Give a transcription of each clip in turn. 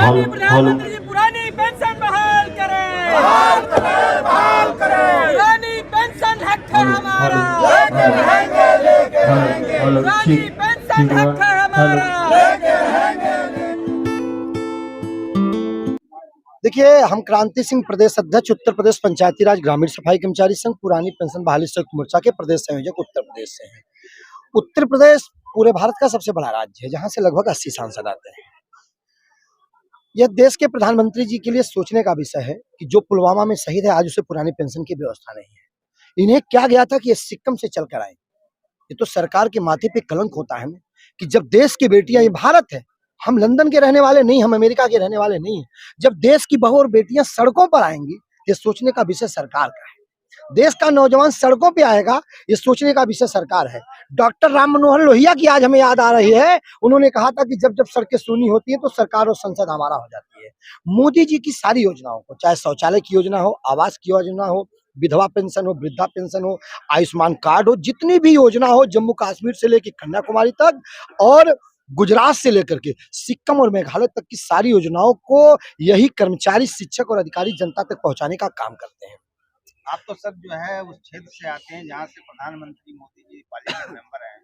माननीय प्रधानमंत्री जी पुरानी पेंशन बहाल करें, बहाल करें। पुरानी पेंशन हक है हमारा, लेके रहेंगे, पुरानी पेंशन हक है हमारा, लेके रहेंगे। देखिए, हम क्रांति सिंह प्रदेश अध्यक्ष उत्तर प्रदेश पंचायती राज ग्रामीण सफाई कर्मचारी संघ पुरानी पेंशन बहाली संयुक्त मोर्चा के प्रदेश संयोजक उत्तर प्रदेश से हैं। उत्तर प्रदेश पूरे भारत का सबसे बड़ा राज्य है, जहां से लगभग 80 सांसद आते हैं। यह देश के प्रधानमंत्री जी के लिए सोचने का विषय है कि जो पुलवामा में शहीद है, आज उसे पुरानी पेंशन की व्यवस्था नहीं है। इन्हें क्या गया था कि ये सिक्किम से चलकर आए। ये तो सरकार के माथे पे कलंक होता है ना, कि जब देश की बेटियां, ये भारत है, हम लंदन के रहने वाले नहीं, हम अमेरिका के रहने वाले नहीं हैं। जब देश की बहू और बेटियां सड़कों पर आएंगी, ये सोचने का विषय सरकार का है। देश का नौजवान सड़कों पे आएगा, ये सोचने का विषय सरकार है। डॉक्टर राम मनोहर लोहिया की आज हमें याद आ रही है। उन्होंने कहा था कि जब जब सड़कें सूनी होती है तो सरकार और संसद हमारा हो जाती है। मोदी जी की सारी योजनाओं को, चाहे शौचालय की योजना हो, आवास की योजना हो, विधवा पेंशन हो, वृद्धा पेंशन हो, आयुष्मान कार्ड हो, जितनी भी योजना हो, जम्मू कश्मीर से लेकर कन्याकुमारी तक और गुजरात से लेकर के सिक्किम और मेघालय तक की सारी योजनाओं को यही कर्मचारी, शिक्षक और अधिकारी जनता तक पहुंचाने का काम करते हैं। आप तो सर जो है उस क्षेत्र से आते हैं जहाँ से प्रधानमंत्री मोदी जी पार्लियामेंट मेंबर हैं।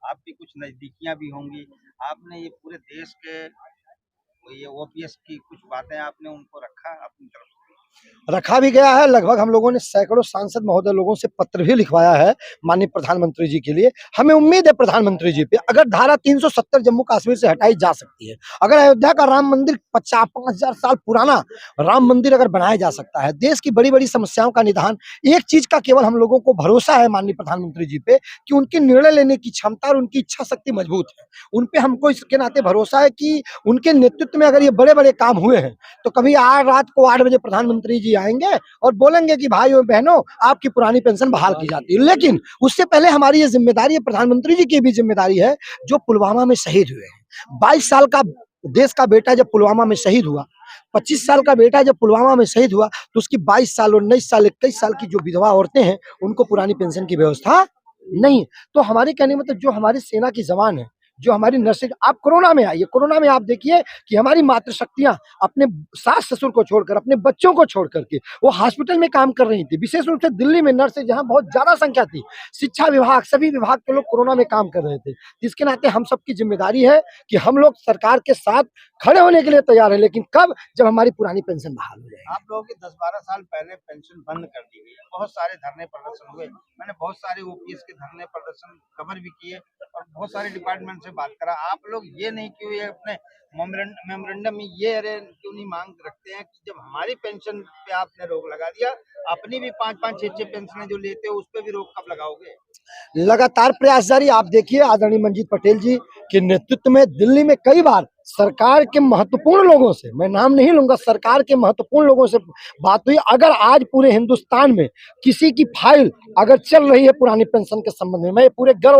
आपकी कुछ नजदीकियां भी होंगी। आपने ये पूरे देश के ये ओपीएस की कुछ बातें आपने उनको रखा अपनी तरफ से? रखा भी गया है। लगभग हम लोगों ने सैकड़ों सांसद महोदय लोगों से पत्र भी लिखवाया है माननीय प्रधानमंत्री जी के लिए। हमें उम्मीद है प्रधानमंत्री जी पे, अगर धारा 370 जम्मू कश्मीर से हटाई जा सकती है, अगर अयोध्या का राम मंदिर 5,000 साल पुराना राम मंदिर अगर बनाया जा सकता है, देश की बड़ी बड़ी समस्याओं का निदान, एक चीज का केवल हम लोगों को भरोसा है माननीय प्रधानमंत्री जी पे कि उनकी निर्णय लेने की क्षमता और उनकी इच्छा शक्ति मजबूत है। उन पे हमको इसके नाते भरोसा है कि उनके नेतृत्व में अगर ये बड़े बड़े काम हुए हैं तो कभी आज रात को 8 बजे प्रधानमंत्री जी आएंगे और बोलेंगे कि भाई और बहनों, आपकी पुरानी पेंशन बहाल की जाती है। लेकिन उससे पहले हमारी ये जिम्मेदारी है, प्रधानमंत्री जी की भी जिम्मेदारी है, जो पुलवामा में शहीद हुए हैं। 22 साल का देश का बेटा जब पुलवामा में शहीद हुआ, 25 साल का बेटा जब पुलवामा में शहीद हुआ, तो उसकी 22 साल, 19 साल, 21 साल की जो विधवा औरतें हैं, उनको पुरानी पेंशन की व्यवस्था नहीं। तो हमारे कहने में, तो जो हमारी सेना की जवान है, जो हमारी नर्सें, आप कोरोना में आइए, कोरोना में आप देखिए कि हमारी मातृशक्तियां अपने सास ससुर को छोड़कर, अपने बच्चों को छोड़ करके वो हॉस्पिटल में काम कर रही थी। विशेष रूप से दिल्ली में नर्सें, जहां बहुत ज्यादा संख्या थी, शिक्षा विभाग, सभी विभाग के लोग कोरोना में काम कर रहे थे। जिसके नाते हम सबकी जिम्मेदारी है कि हम लोग सरकार के साथ खड़े होने के लिए तैयार है, लेकिन कब? जब हमारी पुरानी पेंशन बहाल हो जाएगी। आप लोगों की 10-12 साल पहले पेंशन बंद कर दी गई। बहुत सारे धरने प्रदर्शन हुए। मैंने बहुत सारे ओपीएस के धरने प्रदर्शन कवर भी किए और बहुत सारे डिपार्टमेंट से बात करा। आप लोग ये नहीं क्यों, ये अपने मेमोरेंडम में ये अरे क्यों नहीं मांग रखते हैं कि जब हमारी पेंशन पे आपने रोक लगा दिया, अपनी भी 5-5, 6-6 पेंशनें जो लेते हो उस पे भी रोक कब लगाओगे? लगातार प्रयास जारी। आप देखिए, आदरणीय मंजीत पटेल जी के नेतृत्व में दिल्ली में कई बार सरकार के महत्वपूर्ण लोगों से, मैं नाम नहीं लूंगा, सरकार के महत्वपूर्ण लोगों से बात हुई। अगर आज पूरे हिंदुस्तान में किसी की फाइल अगर चल रही है पुरानी पेंशन के संबंध में, मैं पूरे गर्व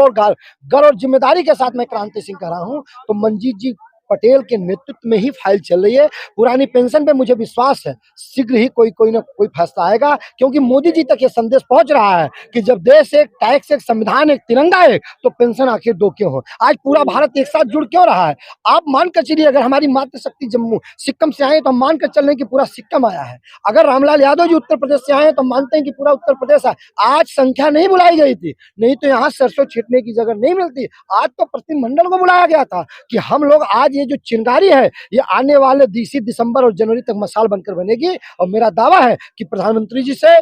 और जिम्मेदारी के साथ मैं क्रांति सिंह कह रहा हूं, तो मंजीत जी पटेल के नेतृत्व में ही फाइल चल रही है। पुरानी पेंशन पे मुझे विश्वास है शीघ्र ही कोई ना कोई फैसला आएगा, क्योंकि मोदी जी तक ये संदेश पहुंच रहा है कि जब देश एक, टैक्स एक, संविधान एक, तिरंगा है, तो पेंशन आखिर दो क्यों हो? आज पूरा भारत एक साथ जुड़ क्यों रहा है? आप मान कर चलिए, अगर हमारी मातृशक्ति जम्मू सिक्किम से आए तो हम मान कर चल रहे हैं कि पूरा सिक्किम आया है। अगर रामलाल यादव जी उत्तर प्रदेश से आए तो मानते हैं कि पूरा उत्तर प्रदेश है। आज संख्या नहीं बुलाई गई थी, नहीं तो यहाँ सरसों छींटने की जगह नहीं मिलती। आज तो प्रतिनिधिमंडल को बुलाया गया था कि हम लोग आज ये जो चिंगारी है, ये आने वाले दिसंबर और जनवरी तक मसाल बनकर बनेगी, और मेरा दावा है कि प्रधानमंत्री जी से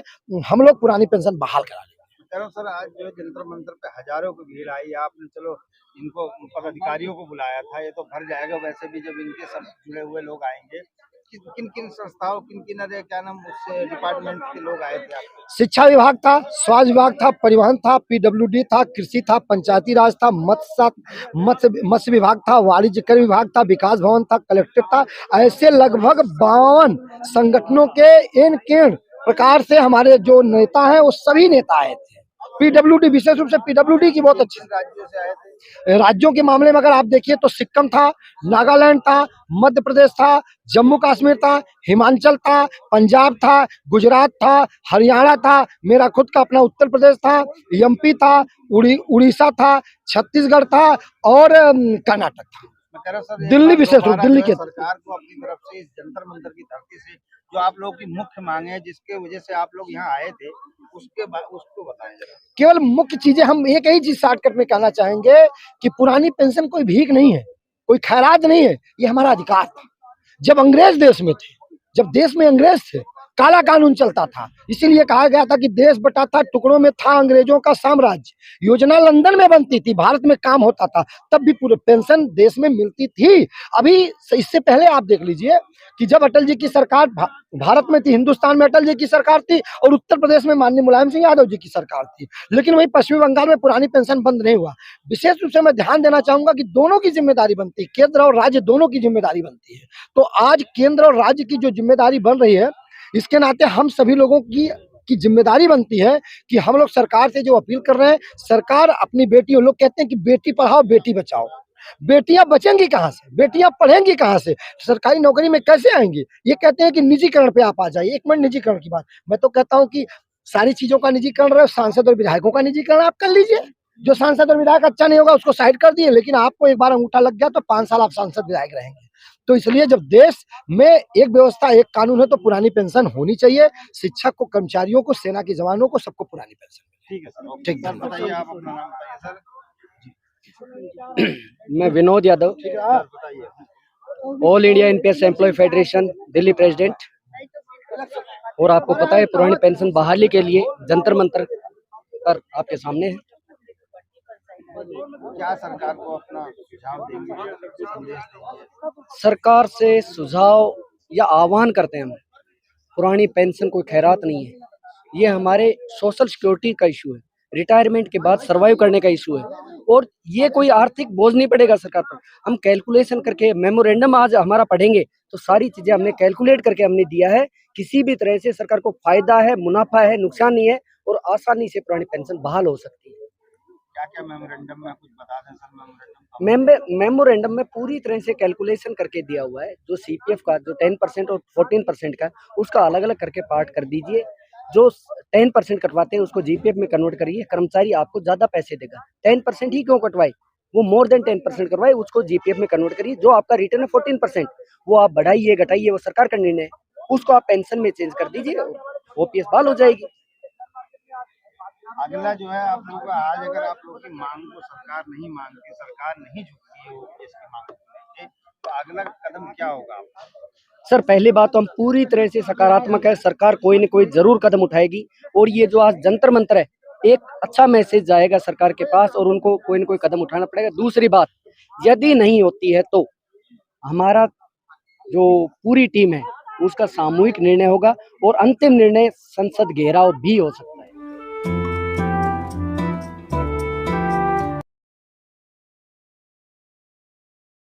हम लोग पुरानी पेंशन बहाल करा लेंगे। चलो सर, आज जो जंतर मंतर पे हजारों की भीड़ आई, आपने चलो इनको पदाधिकारियों को बुलाया था, ये तो भर जाएगा वैसे भी जब इनके सब जुड़े हुए लोग आएंगे। किन किन संस्थाओं, किन अरे क्या नाम उससे डिपार्टमेंट के लोग आए थे? आप शिक्षा विभाग था, स्वास्थ्य विभाग था, परिवहन था, पीडब्ल्यूडी था, कृषि था, पंचायती राज था, मत्स्य विभाग था, वाणिज्य कर विभाग था, विकास भवन था, कलेक्टर था। ऐसे लगभग 52 संगठनों के इन प्रकार से हमारे जो नेता हैं वो सभी नेता आए थे। पीडब्ल्यूडी, विशेष रूप से पीडब्ल्यूडी की बहुत अच्छी राज्यों से आए थे। राज्यों के मामले में अगर आप देखिए तो सिक्किम था, नागालैंड था, मध्य प्रदेश था, जम्मू कश्मीर था, हिमाचल था, पंजाब था, गुजरात था, हरियाणा था, मेरा खुद का अपना उत्तर प्रदेश था, एमपी था, उड़ीसा था, छत्तीसगढ़ था और कर्नाटक था। मैं कह रहा हूं सर, एक दिल्ली बार विशेष रूप दोबारा दिल्ली जो है के सरकार को अपनी तरफ से इस जंतर मंतर की धरती से जो आप लोगों की मुख्य मांग है, जिसके वजह से आप लोग यहाँ आए थे, उसको बताएं जरा। केवल मुख्य चीजें हम एक ही चीज शॉर्टकट में कहना चाहेंगे कि पुरानी पेंशन कोई भीख नहीं है, कोई खैरात नहीं है, ये हमारा अधिकार था। जब अंग्रेज देश में थे, जब देश में अंग्रेज थे, काला कानून चलता था, इसीलिए कहा गया था कि देश बटा था, टुकड़ों में था अंग्रेजों का साम्राज्य। योजना लंदन में बनती थी, भारत में काम होता था, तब भी पूरे पेंशन देश में मिलती थी। अभी इससे पहले आप देख लीजिए कि जब अटल जी की सरकार भारत में थी, हिंदुस्तान में अटल जी की सरकार थी और उत्तर प्रदेश में माननीय मुलायम सिंह यादव जी की सरकार थी, लेकिन वही पश्चिमी बंगाल में पुरानी पेंशन बंद नहीं हुआ। विशेष रूप से मैं ध्यान देना चाहूंगा कि दोनों की जिम्मेदारी बनती है, केंद्र और राज्य दोनों की जिम्मेदारी बनती है। तो आज केंद्र और राज्य की जो जिम्मेदारी बन रही है, इसके नाते हम सभी लोगों की जिम्मेदारी बनती है कि हम लोग सरकार से जो अपील कर रहे हैं, सरकार अपनी बेटियों, लोग कहते हैं कि बेटी पढ़ाओ बेटी बचाओ, बेटियां बचेंगी कहाँ से, बेटियां पढ़ेंगी कहाँ से, सरकारी नौकरी में कैसे आएंगी? ये कहते हैं कि निजीकरण पे आप आ जाइए। एक मिनट, निजीकरण की बात मैं तो कहता हूँ कि सारी चीजों का निजीकरण रहे, सांसद और विधायकों का निजीकरण आप कर लीजिए। जो सांसद और विधायक अच्छा नहीं होगा उसको साइड कर दिए, लेकिन आपको एक बार अंगूठा लग गया तो 5 साल आप सांसद विधायक रहेंगे। तो इसलिए जब देश में एक व्यवस्था, एक कानून है, तो पुरानी पेंशन होनी चाहिए। शिक्षक को, कर्मचारियों को, सेना के जवानों को, सबको पुरानी पेंशन। ठीक है सर, ठीक, सर बताइए, आप अपना नाम बताइए सर। मैं विनोद यादव, ठीक है सर, बताइए। All India NPS employee federation Delhi president. और आपको पता है पुरानी पेंशन बहाली के लिए जंतर मंतर पर आपके सामने है। क्या सरकार को अपना सुझाव देंगे, संदेश देंगे? सरकार से सुझाव या आह्वान करते हैं हम, पुरानी पेंशन कोई खैरात नहीं है, ये हमारे सोशल सिक्योरिटी का इशू है, रिटायरमेंट के बाद सर्वाइव करने का इशू है, और ये कोई आर्थिक बोझ नहीं पड़ेगा सरकार पर। हम कैलकुलेशन करके मेमोरेंडम आज हमारा पढ़ेंगे तो सारी चीजें हमने कैलकुलेट करके हमने दिया है, किसी भी तरह से सरकार को फायदा है, मुनाफा है, नुकसान नहीं है, और आसानी से पुरानी पेंशन बहाल हो सकती है। क्या क्या मेमोरेंडम में कुछ बता दें सर? मेमोरेंडम में पूरी तरह से कैलकुलेशन करके दिया हुआ है, जो सीपीएफ का जो 10% और 14% का, उसका अलग अलग करके पार्ट कर दीजिए। जो 10% कटवाते हैं उसको जीपीएफ में कन्वर्ट करिए, कर्मचारी आपको ज्यादा पैसे देगा। 10% ही क्यों कटवाए, वो मोर देन 10% करवाए, उसको जीपीएफ में कन्वर्ट करिए। जो आपका रिटर्न है 14%, वो आप बढ़ाइए घटाइए, वो सरकार का निर्णय है, उसको आप पेंशन में चेंज कर दीजिए, ओपीएस बहाल हो जाएगी। अगला जो है आप लोगों का, आज अगर आप लोगों की मांग को सरकार नहीं मानती, सरकार नहीं झुकती है ओपीएस की मांग को लेके, तो अगला कदम क्या होगा आपका? सर पहली बात तो हम पूरी तरह से सकारात्मक है, सरकार कोई न कोई जरूर कदम उठाएगी, और ये जो आज जंतर मंतर है, एक अच्छा मैसेज जाएगा सरकार के पास, और उनको कोई न कोई कदम उठाना पड़ेगा। दूसरी बात, यदि नहीं होती है तो हमारा जो पूरी टीम है उसका सामूहिक निर्णय होगा, और अंतिम निर्णय संसद घेराव भी हो सकता है।